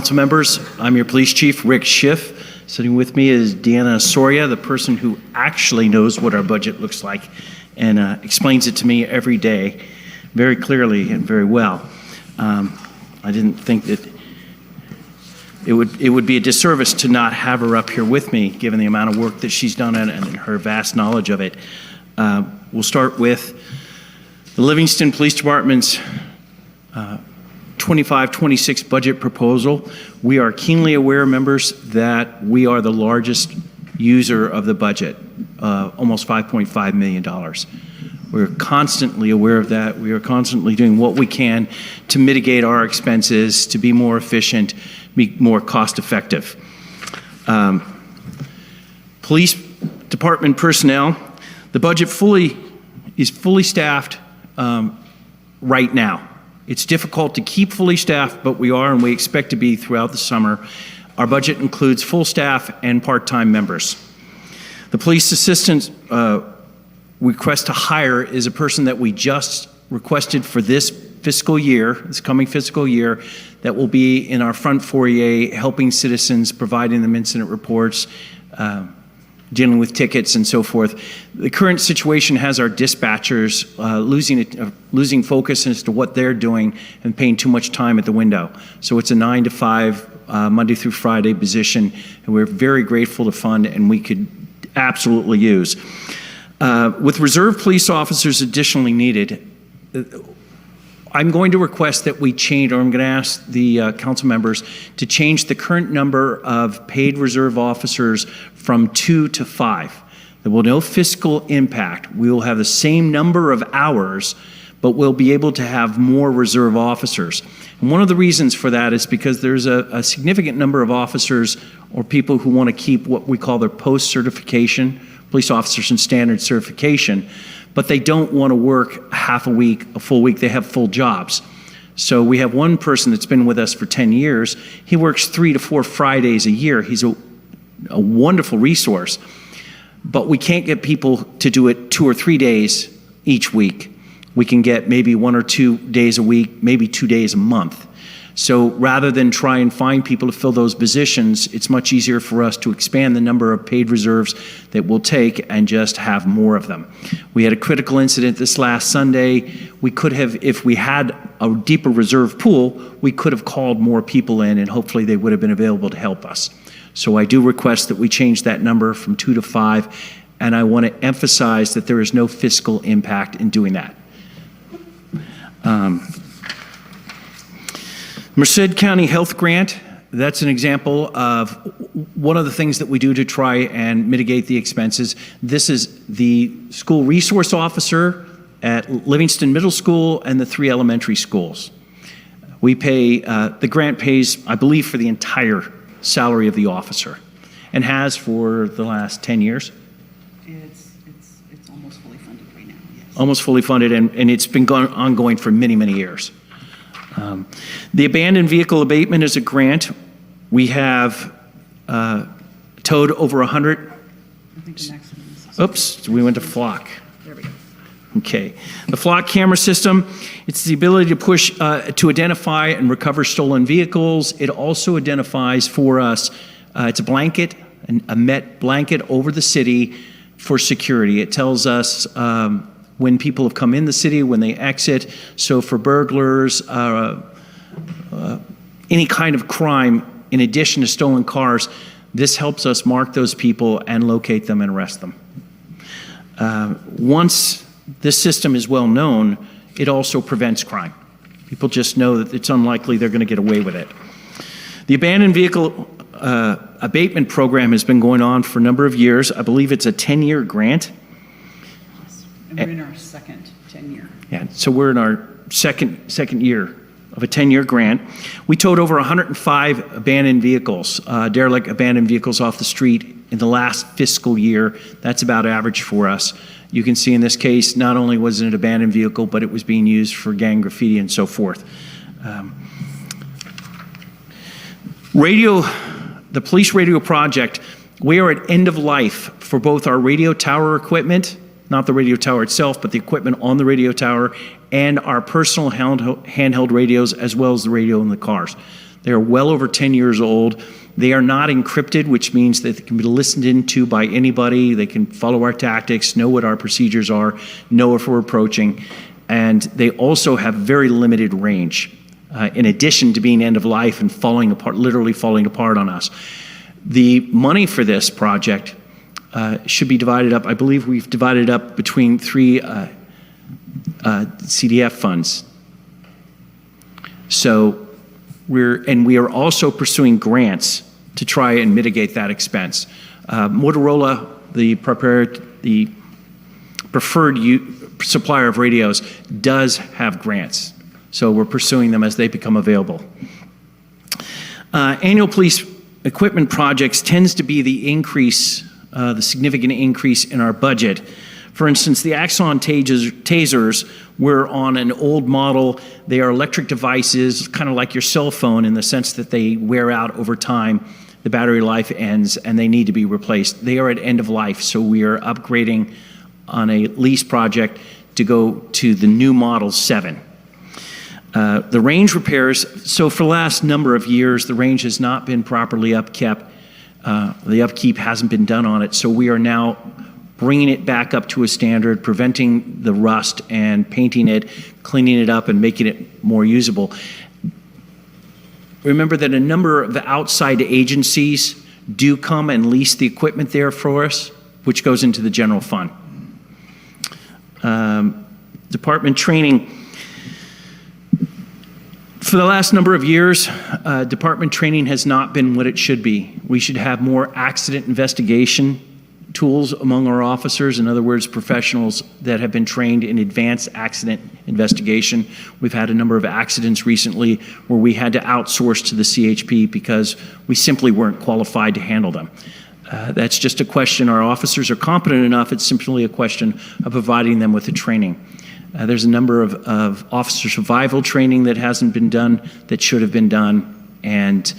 council members, I'm your police chief, Rick Schiff. Sitting with me is Deanna Soria, the person who actually knows what our budget looks like and explains it to me every day very clearly and very well. I didn't think that it would be a disservice to not have her up here with me, given the amount of work that she's done and her vast knowledge of it. We'll start with the Livingston Police Department's 25-26 budget proposal. We are keenly aware, members, that we are the largest user of the budget, almost $5.5 million. We're constantly aware of that. We are constantly doing what we can to mitigate our expenses, to be more efficient, be more cost effective. Police department personnel, the budget is fully staffed right now. It's difficult to keep fully staffed, but we are, and we expect to be throughout the summer. Our budget includes full staff and part-time members. The police assistant request to hire is a person that we just requested for this fiscal year, this coming fiscal year, that will be in our front foyer helping citizens, providing them incident reports, dealing with tickets and so forth. The current situation has our dispatchers losing focus as to what they're doing and paying too much time at the window. So it's a 9 to 5 Monday through Friday position, and we're very grateful to fund, and we could absolutely use. With reserve police officers additionally needed, I'm going to request that we change, or I'm going to ask the council members to change the current number of paid reserve officers from 2 to 5. There will be no fiscal impact. We will have the same number of hours, but we'll be able to have more reserve officers. And one of the reasons for that is because there's a significant number of officers or people who want to keep what we call their post-certification, police officers and standard certification, but they don't want to work half a week, a full week. They have full jobs. So we have one person that's been with us for 10 years. He works 3 to 4 Fridays a year. He's a wonderful resource, but we can't get people to do it 2 or 3 days each week. We can get maybe 1 or 2 days a week, maybe 2 days a month. So rather than try and find people to fill those positions, it's much easier for us to expand the number of paid reserves that we'll take and just have more of them. We had a critical incident this last Sunday. We could have, if we had a deeper reserve pool, we could have called more people in, and hopefully they would have been available to help us. So I do request that we change that number from 2 to 5, and I want to emphasize that there is no fiscal impact in doing that. Merced County Health Grant, that's an example of one of the things that we do to try and mitigate the expenses. This is the school resource officer at Livingston Middle School and the 3 elementary schools. We pay, the grant pays, I believe, for the entire salary of the officer, and has for the last 10 years. It's almost fully funded right now, yes. Almost fully funded, and it's been ongoing for many, many years. The abandoned vehicle abatement is a grant. We have towed over 100. I think the maximum is. Oops, we went to flock. There we go. Okay. The flock camera system, it's the ability to push, to identify and recover stolen vehicles. It also identifies for us, it's a blanket, a Met blanket over the city for security. It tells us when people have come in the city, when they exit. So for burglars, any kind of crime, in addition to stolen cars, this helps us mark those people and locate them and arrest them. Once this system is well known, it also prevents crime. People just know that it's unlikely they're going to get away with it. The abandoned vehicle abatement program has been going on for a number of years. I believe it's a 10-year grant. And we're in our second 10-year. Yeah, so we're in our second year of a 10-year grant. We towed over 105 abandoned vehicles, derelict abandoned vehicles off the street in the last fiscal year. That's about average for us. You can see in this case, not only was it an abandoned vehicle, but it was being used for gang graffiti and so forth. The police radio project, we are at end of life for both our radio tower equipment, not the radio tower itself, but the equipment on the radio tower, and our personal handheld radios, as well as the radio in the cars. They are well over 10 years old. They are not encrypted, which means that they can be listened into by anybody. They can follow our tactics, know what our procedures are, know if we're approaching. And they also have very limited range, in addition to being end of life and falling apart, literally falling apart on us. The money for this project should be divided up. I believe we've divided it up between 3 CDF funds. So we are also pursuing grants to try and mitigate that expense. Motorola, the preferred supplier of radios, does have grants. So we're pursuing them as they become available. Annual police equipment projects tends to be the increase, the significant increase in our budget. For instance, the Axon tasers were on an old model. They are electric devices, kind of like your cell phone in the sense that they wear out over time. The battery life ends and they need to be replaced. They are at end of life, so we are upgrading on a lease project to go to the new Model 7. The range repairs, so for the last number of years, the range has not been properly upkept. The upkeep hasn't been done on it, so we are now bringing it back up to a standard, preventing the rust and painting it, cleaning it up and making it more usable. Remember that a number of the outside agencies do come and lease the equipment there for us, which goes into the general fund. Department training. For the last number of years, department training has not been what it should be. We should have more accident investigation tools among our officers, in other words, professionals that have been trained in advanced accident investigation. We've had a number of accidents recently where we had to outsource to the CHP because we simply weren't qualified to handle them. That's just a question. Our officers are competent enough. It's simply a question of providing them with the training. There's a number of officer survival training that hasn't been done that should have been done. And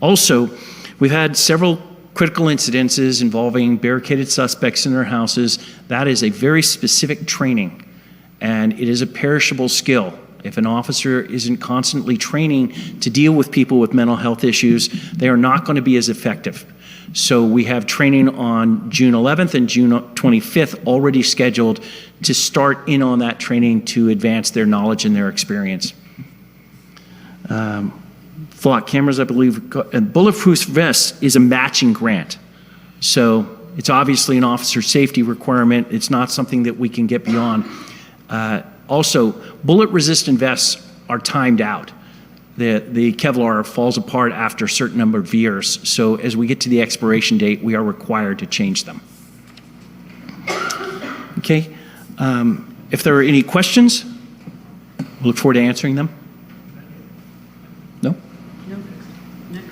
also, we've had several critical incidences involving barricaded suspects in their houses. That is a very specific training, and it is a perishable skill. If an officer isn't constantly training to deal with people with mental health issues, they are not going to be as effective. So we have training on June 11th and June 25th already scheduled to start in on that training to advance their knowledge and their experience. Flock cameras, I believe, and bulletproof vests is a matching grant. So it's obviously an officer safety requirement. It's not something that we can get beyond. Also, bullet-resistant vests are timed out. The Kevlar falls apart after a certain number of years. So as we get to the expiration date, we are required to change them. Okay. If there are any questions, we'll look forward to answering them. No? No. Next.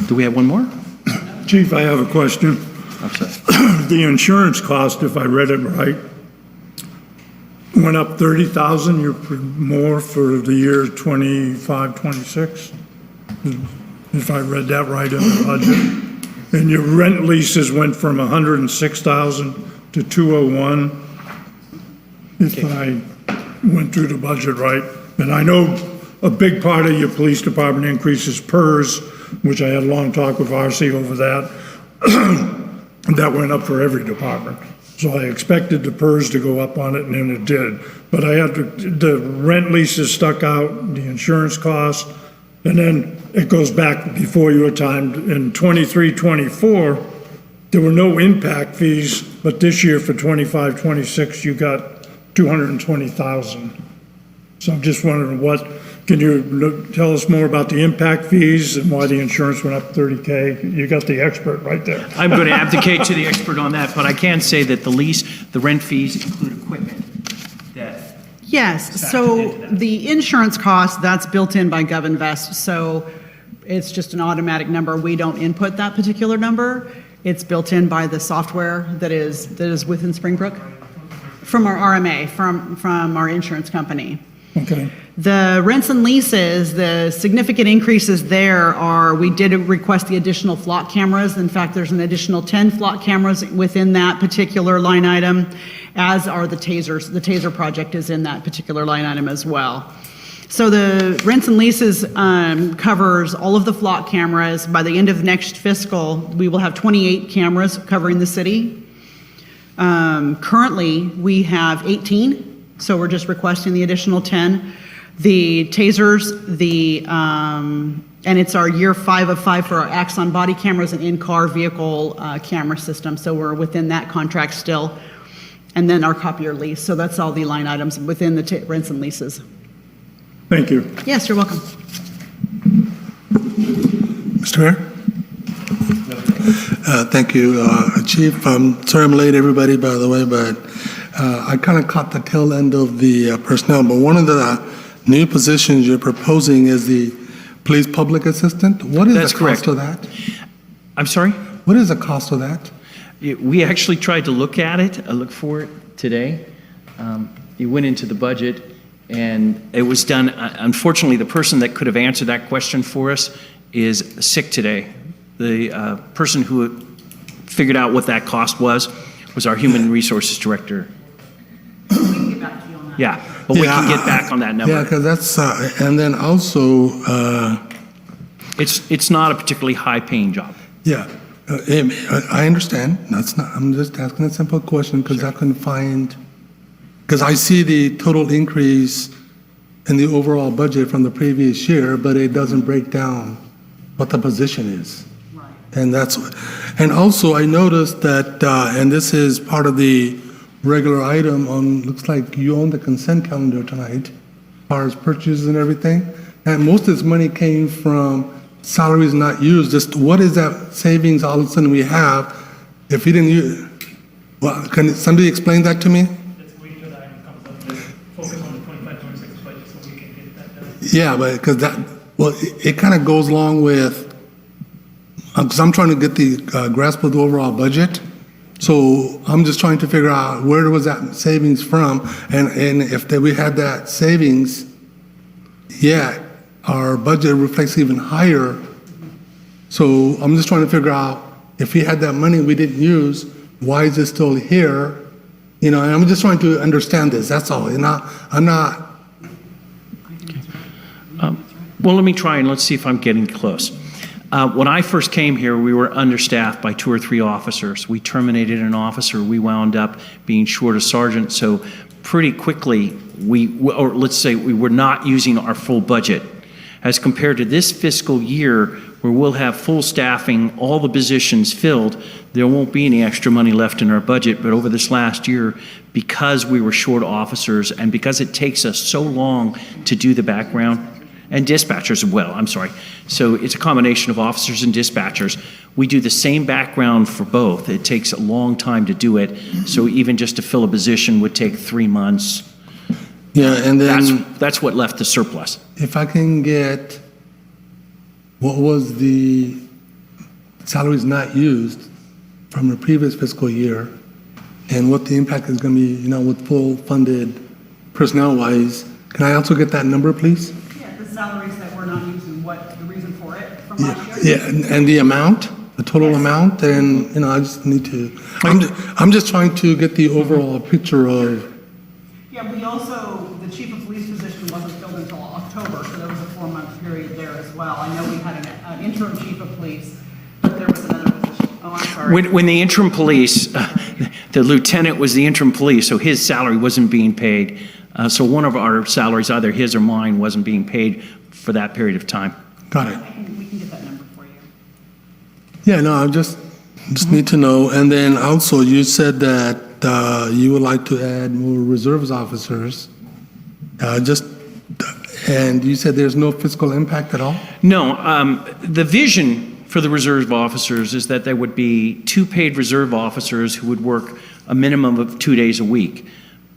Do we have one more? Chief, I have a question. I'm sorry. The insurance cost, if I read it right, went up 30,000 more for the year 25, 26, if I read that right in the budget. And your rent leases went from 106,000 to 201, if I went through the budget right. And I know a big part of your police department increase is PERS, which I had a long talk with RC over that. That went up for every department. So I expected the PERS to go up on it, and then it did. But I had the rent leases stuck out, the insurance costs, and then it goes back before your time. In 23, 24, there were no impact fees, but this year for 25, 26, you got 220,000. So I'm just wondering can you tell us more about the impact fees and why the insurance went up 30K? You got the expert right there. I'm going to abdicate to the expert on that, but I can say that the rent fees include equipment that. Yes, so the insurance cost, that's built in by GovInvest, so it's just an automatic number. We don't input that particular number. It's built in by the software that is within Springbrook from our RMA, from our insurance company. Okay. The rents and leases, the significant increases there are, we did request the additional flock cameras. In fact, there's an additional 10 flock cameras within that particular line item, as are the tasers. The taser project is in that particular line item as well. So the rents and leases covers all of the flock cameras. By the end of next fiscal, we will have 28 cameras covering the city. Currently, we have 18, so we're just requesting the additional 10. The tasers, and it's our year 5 of 5 for our Axon body cameras and in-car vehicle camera system, so we're within that contract still. And then our copier lease, so that's all the line items within the rents and leases. Thank you. Yes, you're welcome. Mr. Mayor? Thank you, Chief. Sorry I'm late, everybody, by the way, but I kind of caught the tail end of the personnel. But one of the new positions you're proposing is the police public assistant. What is That's the cost correct. of that? I'm sorry? What is the cost of that? We actually tried to look at it, look for it today. It went into the budget, and it was done. Unfortunately, the person that could have answered that question for us is sick today. The person who figured out what that cost was our Human Resources Director. We can get back to you on that. Yeah, but we can get back on that number. Yeah, because that's, and then also, It's not a particularly high-paying job. yeah, I understand. That's not, I'm just asking a simple question because I couldn't find, because I see the total increase in the overall budget from the previous year, but it doesn't break down what the position is. Right. And and also I noticed that, and this is part of the regular item on, looks like you own the consent calendar tonight, as far as purchases and everything. And most of this money came from salaries not used. Just what is that savings all of a sudden we have if we didn't use? Well, can somebody explain that to me? Let's wait till that item comes up, let's focus on the 25-26 budget so we can get that done. Yeah, but because that, well, it kind of goes along with, because I'm trying to get the grasp of the overall budget. So I'm just trying to figure out where was that savings from, and if we had that savings, yeah, our budget reflects even higher. So I'm just trying to figure out if we had that money we didn't use, why is it still here? You know, and I'm just trying to understand this. That's all. I'm not. Well, let me try and let's see if I'm getting close. When I first came here, we were understaffed by 2 or 3 officers. We terminated an officer. We wound up being short a sergeant. So pretty quickly, or let's say we were not using our full budget. As compared to this fiscal year, where we'll have full staffing, all the positions filled, there won't be any extra money left in our budget. But over this last year, because we were short officers and because it takes us so long to do the background, and dispatchers as well, I'm sorry. So it's a combination of officers and dispatchers. We do the same background for both. It takes a long time to do it. So even just to fill a position would take 3 months. Yeah, and then That's what left the surplus. if I can get, what was the salaries not used from the previous fiscal year, and what the impact is going to be, with full funded personnel-wise. Can I also get that number, please? Yeah, the salaries that we're not using, what, the reason for it from last year? Yeah, and the amount, the total amount, and, I just need to, I'm just trying to get the overall picture of. Yeah, we also, the chief of police position wasn't filled until October, so there was a 4-month period there as well. I know we had an interim chief of police, but there was another position. Oh, I'm sorry. When the interim police, the lieutenant was the interim police, so his salary wasn't being paid. So one of our salaries, either his or mine, wasn't being paid for that period of time. Got it. We can get that number for you. Yeah, no, I just need to know. And then also, you said that you would like to add more reserves officers. And you said there's no fiscal impact at all? No, the vision for the reserve officers is that there would be 2 paid reserve officers who would work a minimum of 2 days a week.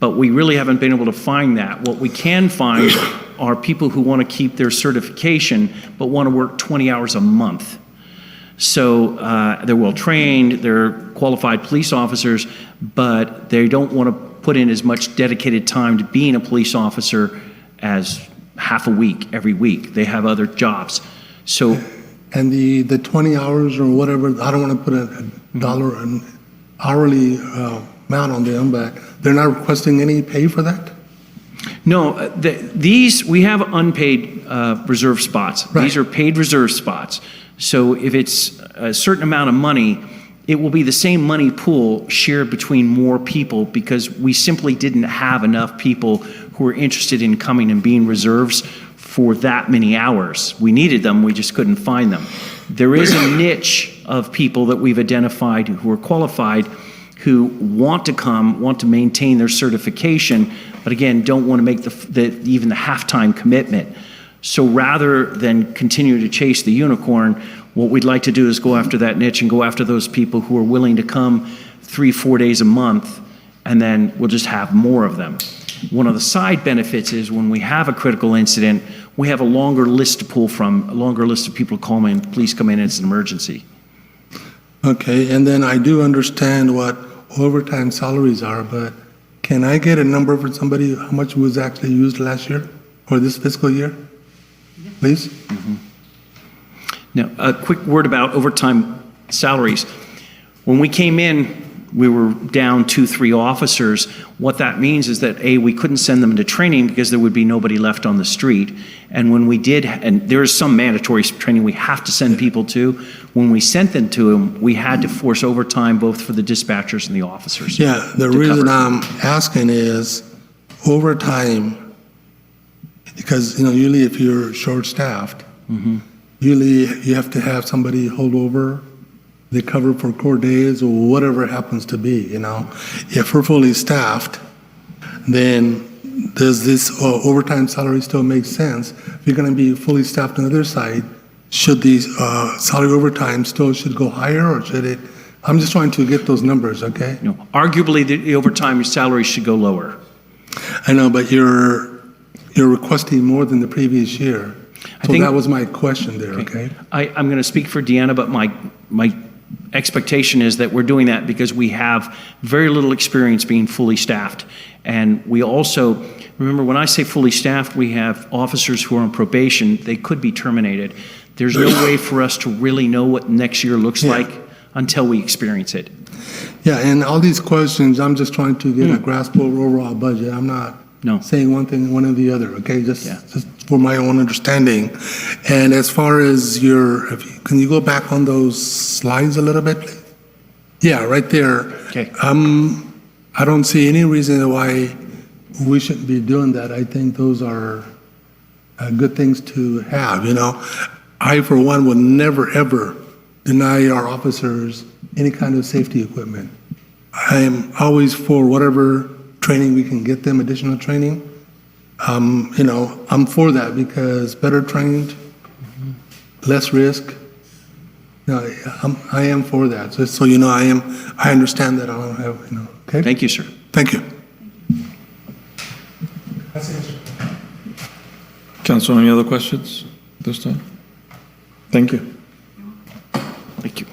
But we really haven't been able to find that. What we can find are people who want to keep their certification but want to work 20 hours a month. So they're well-trained, they're qualified police officers, but they don't want to put in as much dedicated time to being a police officer as half a week every week. They have other jobs. So, And the 20 hours or whatever, I don't want to put a dollar, an hourly amount on them, but they're not requesting any pay for that? No, these, we have unpaid reserve spots. Right. These are paid reserve spots. So if it's a certain amount of money, it will be the same money pool shared between more people because we simply didn't have enough people who were interested in coming and being reserves for that many hours. We needed them, we just couldn't find them. There is a niche of people that we've identified who are qualified, who want to come, want to maintain their certification, but again, don't want to make even the halftime commitment. So rather than continue to chase the unicorn, what we'd like to do is go after that niche and go after those people who are willing to come 3-4 days a month, and then we'll just have more of them. One of the side benefits is when we have a critical incident, we have a longer list to pull from, a longer list of people to call in, please come in, it's an emergency. Okay, and then I do understand what overtime salaries are, but can I get a number for somebody, how much was actually used last year or this fiscal year? Please? Now, a quick word about overtime salaries. When we came in, we were down 2-3 officers. What that means is that, A, we couldn't send them into training because there would be nobody left on the street. And when we did, and there is some mandatory training we have to send people to, when we sent them to them, we had to force overtime both for the dispatchers and the officers. Yeah, the to reason cover. I'm asking is overtime, because, usually if you're short-staffed, usually you have to have somebody hold over, they cover for court days or whatever it happens to be, If we're fully staffed, then does this overtime salary still make sense? If you're going to be fully staffed on the other side, should these salary overtime still should go higher or should it? I'm just trying to get those numbers, okay? No, arguably, the overtime salary should go lower. I know, but you're requesting more than the previous year. So think- that was my question there, okay? I'm going to speak for Deanna, but my expectation is that we're doing that because we have very little experience being fully staffed. And we also, remember when I say fully staffed, we have officers who are on probation. They could be terminated. There's no way for us to really know what next year looks like until we experience it. Yeah, and all these questions, I'm just trying to get a grasp over overall budget. I'm not No. saying one thing, one or the other, okay? Just Yeah. for my own understanding. And as far as can you go back on those slides a little bit, please? Yeah, right there. Okay. I don't see any reason why we shouldn't be doing that. I think those are good things to have, I, for one, will never, ever deny our officers any kind of safety equipment. I am always for whatever training we can get them, additional training. I'm for that because better trained, less risk. I am for that. So I understand that. I don't have, okay? Thank you, sir. Thank you. Council, any other questions this time? Thank you. Thank you.